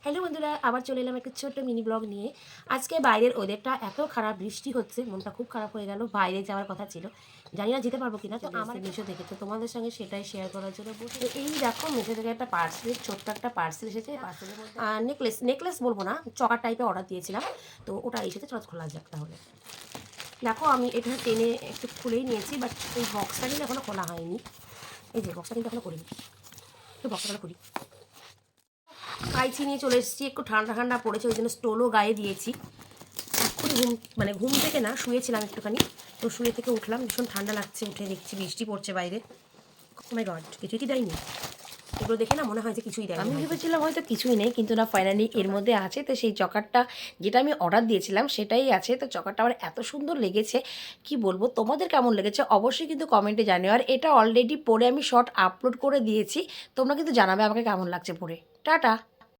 Hello বন্ধুরা, আবার চলে এলাম একটা ছোট্ট মিনি ব্লগ নিয়ে। আজকে বাইরের ওয়েদারটা এত খারাপ, বৃষ্টি হচ্ছে, মনটা খুব খারাপ হয়ে গেল। বাইরে যাওয়ার কথা ছিল, জানি না যেতে পারবো কিনা। তো আমার মিশো দেখেছে, তোমাদের সঙ্গে সেটাই শেয়ার করার জন্য বসে। এই দেখো, মিশো থেকে একটা পার্সেল, ছোট্ট একটা পার্সেল এসেছে। পার্সেলের মধ্যে নেকলেস বলবো না, চকার টাইপের অর্ডার দিয়েছিলাম, তো ওটা এসেছে। চলো খোলা যাক তাহলে। দেখো, আমি এটা টেনে একটু খুলেই নিয়েছি, বাট এই বক্সটা কিন্তু এখনো খোলা হয়নি। এই যে বক্সটা কিন্তু এখনো করিনি, তো বক্সটা খুলি। কাইচি নিয়ে চলে এসেছি, একটু ঠান্ডা ঠান্ডা পড়েছে, ওই জন্য স্টোলও গায়ে দিয়েছি। এক্ষুনি ঘুম থেকে না, শুয়েছিলাম একটুখানি, তো শুয়ে থেকে উঠলাম, ভীষণ ঠান্ডা লাগছে। উঠে দেখছি বৃষ্টি পড়ছে বাইরে। ও মাই গড, কিছুই কি দেয়নি? এগুলো দেখে না মনে হয় যে কিছুই দেয়নি। আমি ভেবেছিলাম হয়তো কিছুই নেই, কিন্তু না, ফাইনালি এর মধ্যে আছে। তো সেই চকারটা যেটা আমি অর্ডার দিয়েছিলাম সেটাই আছে। তো চকারটা আমার এত সুন্দর লেগেছে, কি বলবো। তোমাদের কেমন লেগেছে অবশ্যই কিন্তু কমেন্টে জানিও। আর এটা অলরেডি পরে আমি শর্ট আপলোড করে দিয়েছি, তোমরা কিন্তু জানাবে আমাকে কেমন লাগছে পরে। টাটা।